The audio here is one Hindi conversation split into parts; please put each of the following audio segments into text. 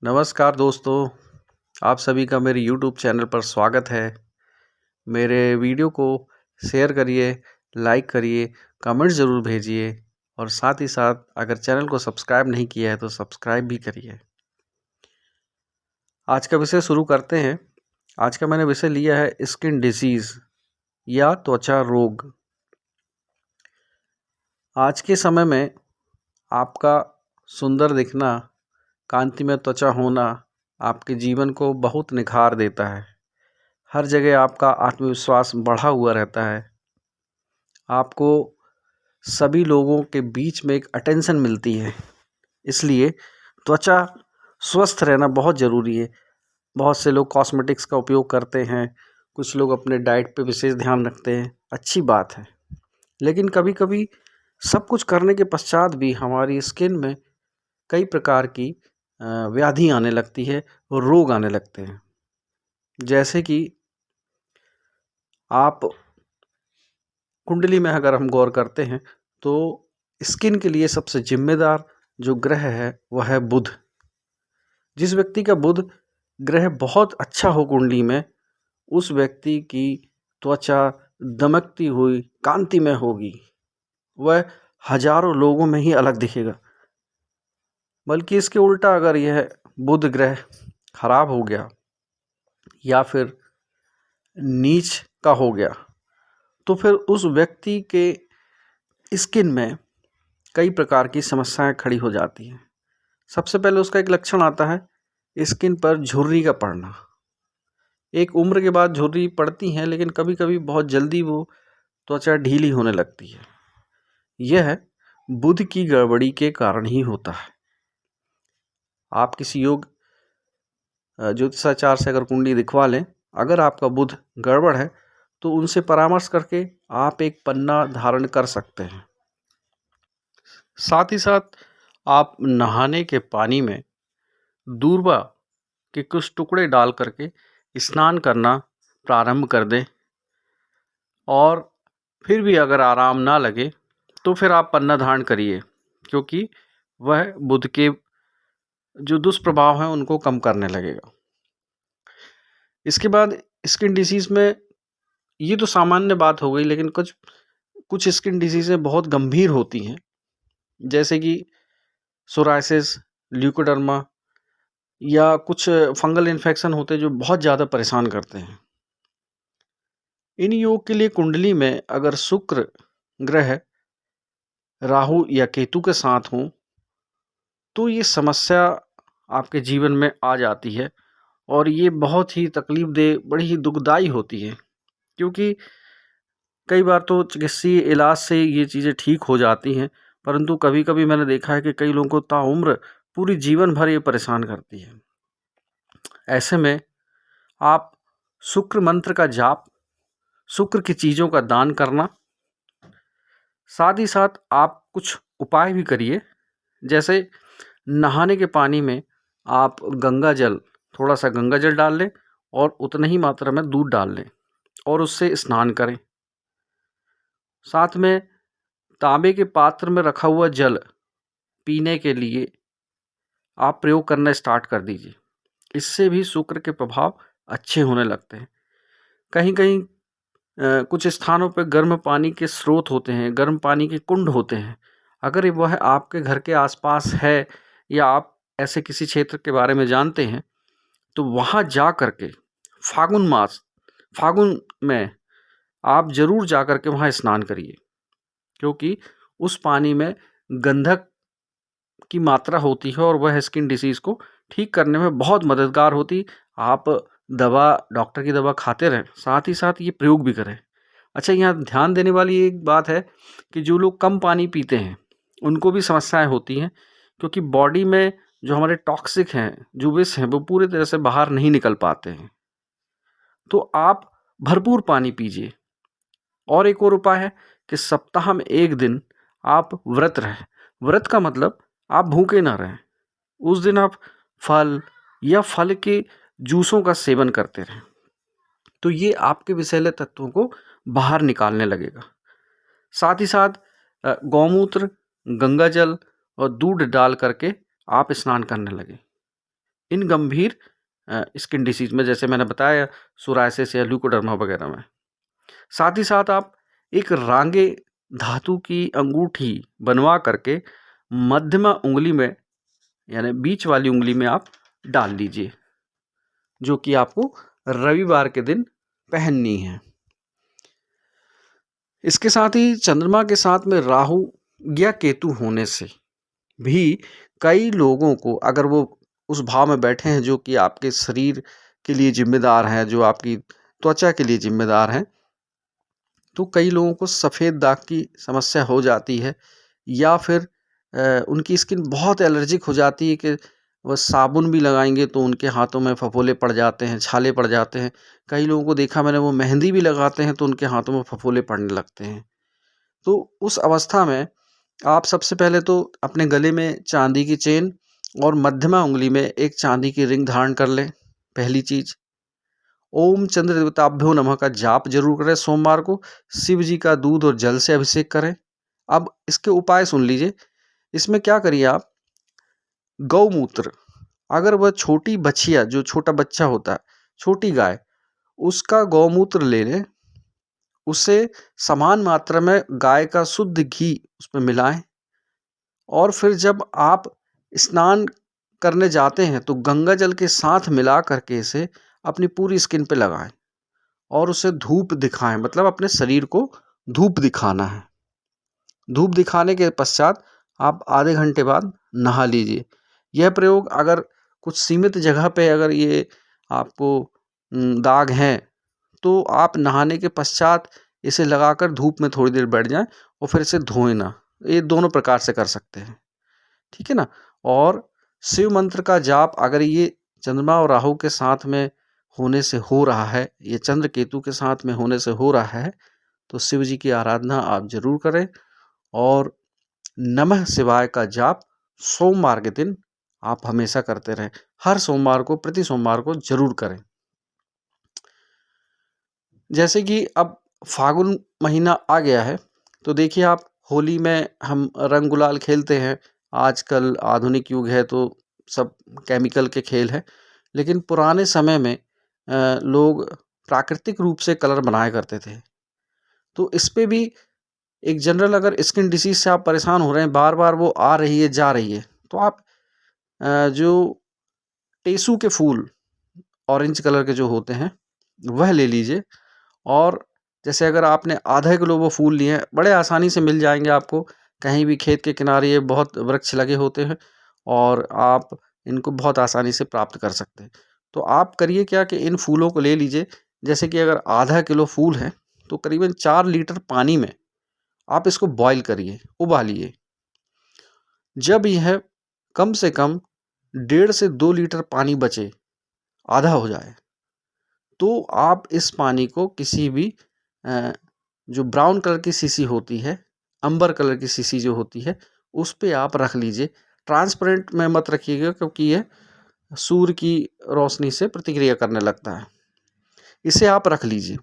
नमस्कार दोस्तों, आप सभी का मेरे यूट्यूब चैनल पर स्वागत है। मेरे वीडियो को शेयर करिए, लाइक करिए, कमेंट ज़रूर भेजिए और साथ ही साथ अगर चैनल को सब्सक्राइब नहीं किया है तो सब्सक्राइब भी करिए। आज का विषय शुरू करते हैं। आज का मैंने विषय लिया है स्किन डिसीज़ या त्वचा रोग। आज के समय में आपका सुंदर दिखना, कांतिमय त्वचा होना आपके जीवन को बहुत निखार देता है। हर जगह आपका आत्मविश्वास बढ़ा हुआ रहता है। आपको सभी लोगों के बीच में एक अटेंशन मिलती है। इसलिए त्वचा स्वस्थ रहना बहुत ज़रूरी है। बहुत से लोग कॉस्मेटिक्स का उपयोग करते हैं, कुछ लोग अपने डाइट पे विशेष ध्यान रखते हैं, अच्छी बात है। लेकिन कभी-कभी सब कुछ करने के पश्चात भी हमारी स्किन में कई प्रकार की व्याधि आने लगती है और रोग आने लगते हैं। जैसे कि आप कुंडली में अगर हम गौर करते हैं तो स्किन के लिए सबसे जिम्मेदार जो ग्रह है वह है बुध। जिस व्यक्ति का बुध ग्रह बहुत अच्छा हो कुंडली में, उस व्यक्ति की त्वचा दमकती हुई कांति में होगी। वह हजारों लोगों में ही अलग दिखेगा। बल्कि इसके उल्टा अगर यह बुध ग्रह खराब हो गया या फिर नीच का हो गया तो फिर उस व्यक्ति के स्किन में कई प्रकार की समस्याएं खड़ी हो जाती हैं। सबसे पहले उसका एक लक्षण आता है स्किन पर झुर्री का पड़ना। एक उम्र के बाद झुर्री पड़ती हैं, लेकिन कभी कभी बहुत जल्दी वो त्वचा ढीली होने लगती है। यह बुध की गड़बड़ी के कारण ही होता है। आप किसी ज्योतिषाचार्य से अगर कुंडली दिखवा लें, अगर आपका बुध गड़बड़ है तो उनसे परामर्श करके आप एक पन्ना धारण कर सकते हैं। साथ ही साथ आप नहाने के पानी में दूर्वा के कुछ टुकड़े डाल करके स्नान करना प्रारंभ कर दें और फिर भी अगर आराम ना लगे तो फिर आप पन्ना धारण करिए, क्योंकि वह बुध के जो दुष्प्रभाव हैं उनको कम करने लगेगा। इसके बाद स्किन डिसीज़ में ये तो सामान्य बात हो गई, लेकिन कुछ स्किन डिसीज़ें बहुत गंभीर होती हैं, जैसे कि सोराइसिस, ल्यूकोडर्मा या कुछ फंगल इन्फेक्शन होते हैं जो बहुत ज़्यादा परेशान करते हैं। इन योग के लिए कुंडली में अगर शुक्र ग्रह राहु या केतु के साथ हों तो ये समस्या आपके जीवन में आ जाती है और ये बहुत ही तकलीफदेह, बड़ी ही दुखदाई होती है। क्योंकि कई बार तो चिकित्सीय इलाज से ये चीज़ें ठीक हो जाती हैं, परंतु कभी-कभी मैंने देखा है कि कई लोगों को ताउम्र पूरी जीवन भर ये परेशान करती है। ऐसे में आप शुक्र मंत्र का जाप, शुक्र की चीज़ों का दान करना, साथ ही साथ आप कुछ उपाय भी करिए। जैसे नहाने के पानी में आप थोड़ा सा गंगा जल डाल लें और उतनी ही मात्रा में दूध डाल लें और उससे स्नान करें। साथ में तांबे के पात्र में रखा हुआ जल पीने के लिए आप प्रयोग करना स्टार्ट कर दीजिए। इससे भी शुक्र के प्रभाव अच्छे होने लगते हैं। कहीं-कहीं कुछ स्थानों पर गर्म पानी के स्रोत होते हैं, गर्म पानी के कुंड होते हैं। अगर वह आपके घर के आसपास है या आप ऐसे किसी क्षेत्र के बारे में जानते हैं, तो वहाँ जा कर के फागुन में आप ज़रूर जा कर के वहाँ स्नान करिए, क्योंकि उस पानी में गंधक की मात्रा होती है और वह स्किन डिसीज़ को ठीक करने में बहुत मददगार होती। आप डॉक्टर की दवा खाते रहें, साथ ही साथ ये प्रयोग भी करें। अच्छा, यहाँ ध्यान देने वाली एक बात है कि जो लोग कम पानी पीते हैं, उनको भी समस्याएँ होती हैं, क्योंकि बॉडी में जो हमारे टॉक्सिक हैं, जो विष हैं, वो पूरी तरह से बाहर नहीं निकल पाते हैं। तो आप भरपूर पानी पीजिए। और एक और उपाय है कि सप्ताह में 1 दिन आप व्रत रहें। व्रत का मतलब आप भूखे ना रहें। उस दिन आप फल या फल के जूसों का सेवन करते रहें। तो ये आपके विषैले तत्वों को बाहर निकालने लगेगा। साथ ही साथ गौमूत्र, गंगा जल और दूध डाल करके आप स्नान करने लगें। इन गंभीर स्किन डिसीज में, जैसे मैंने बताया सोरायसिस या ल्यूकोडर्मा वगैरह में। साथ ही साथ आप एक रांगे धातु की अंगूठी बनवा करके मध्यमा उंगली में यानी बीच वाली उंगली में आप डाल लीजिए, जो कि आपको रविवार के दिन पहननी है। इसके साथ ही चंद्रमा के साथ में राहु या केतु होने से भी कई लोगों को, अगर वो उस भाव में बैठे हैं जो कि आपके शरीर के लिए जिम्मेदार है, जो आपकी त्वचा के लिए जिम्मेदार है, तो कई लोगों को सफ़ेद दाग की समस्या हो जाती है, या फिर उनकी स्किन बहुत एलर्जिक हो जाती है कि वह साबुन भी लगाएंगे तो उनके हाथों में फफोले पड़ जाते हैं, छाले पड़ जाते हैं। कई लोगों को देखा मैंने, वो मेहंदी भी लगाते हैं तो उनके हाथों में फफोले पड़ने लगते हैं। तो उस अवस्था में आप सबसे पहले तो अपने गले में चांदी की चेन और मध्यमा उंगली में एक चांदी की रिंग धारण कर लें। पहली चीज, ओम चंद्र देवताभ्यो नमः का जाप जरूर करें। सोमवार को शिव जी का दूध और जल से अभिषेक करें। अब इसके उपाय सुन लीजिए। इसमें क्या करिए आप, गौमूत्र, अगर वह छोटी बछिया, जो छोटा बच्चा होता है, छोटी गाय, उसका गौमूत्र ले लें। उसे समान मात्रा में गाय का शुद्ध घी उसमें मिलाएं, और फिर जब आप स्नान करने जाते हैं तो गंगा जल के साथ मिला करके इसे अपनी पूरी स्किन पे लगाएं और उसे धूप दिखाएं, मतलब अपने शरीर को धूप दिखाना है। धूप दिखाने के पश्चात आप आधे घंटे बाद नहा लीजिए। यह प्रयोग अगर कुछ सीमित जगह पे अगर ये आपको दाग हैं, तो आप नहाने के पश्चात इसे लगाकर धूप में थोड़ी देर बैठ जाएं और फिर इसे धोएं ना। ये दोनों प्रकार से कर सकते हैं, ठीक है ना। और शिव मंत्र का जाप, अगर ये चंद्रमा और राहु के साथ में होने से हो रहा है, ये चंद्र केतु के साथ में होने से हो रहा है, तो शिव जी की आराधना आप जरूर करें। और नमः शिवाय का जाप सोमवार के दिन आप हमेशा करते रहें। हर सोमवार को, प्रति सोमवार को जरूर करें। जैसे कि अब फागुन महीना आ गया है, तो देखिए आप, होली में हम रंग गुलाल खेलते हैं। आजकल आधुनिक युग है तो सब केमिकल के खेल है, लेकिन पुराने समय में लोग प्राकृतिक रूप से कलर बनाया करते थे। तो इस पे भी एक जनरल, अगर स्किन डिसीज से आप परेशान हो रहे हैं, बार बार वो आ रही है जा रही है, तो आप जो टेसू के फूल ऑरेंज कलर के जो होते हैं वह ले लीजिए। और जैसे अगर आपने आधा किलो वो फूल लिए हैं, बड़े आसानी से मिल जाएंगे आपको, कहीं भी खेत के किनारे ये बहुत वृक्ष लगे होते हैं और आप इनको बहुत आसानी से प्राप्त कर सकते हैं। तो आप करिए क्या कि इन फूलों को ले लीजिए। जैसे कि अगर आधा किलो फूल है तो करीबन 4 लीटर पानी में आप इसको बॉईल करिए, उबालिए। जब यह कम से कम 1.5 से 2 लीटर पानी बचे, आधा हो जाए, तो आप इस पानी को किसी भी जो ब्राउन कलर की शीशी होती है, अंबर कलर की शीशी जो होती है, उस पे आप रख लीजिए। ट्रांसपेरेंट में मत रखिएगा, क्योंकि यह सूर्य की रोशनी से प्रतिक्रिया करने लगता है। इसे आप रख लीजिए।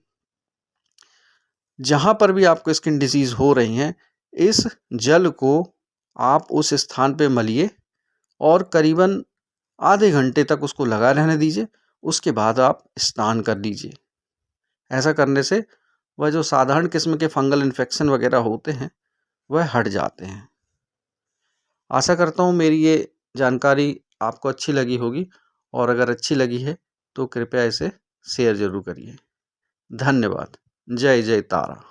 जहाँ पर भी आपको स्किन डिसीज हो रही हैं, इस जल को आप उस स्थान पे मलिए और करीबन आधे घंटे तक उसको लगा रहने दीजिए। उसके बाद आप स्नान कर लीजिए। ऐसा करने से वह जो साधारण किस्म के फंगल इन्फेक्शन वगैरह होते हैं वह हट जाते हैं। आशा करता हूँ मेरी ये जानकारी आपको अच्छी लगी होगी, और अगर अच्छी लगी है तो कृपया इसे शेयर जरूर करिए। धन्यवाद। जय जय तारा।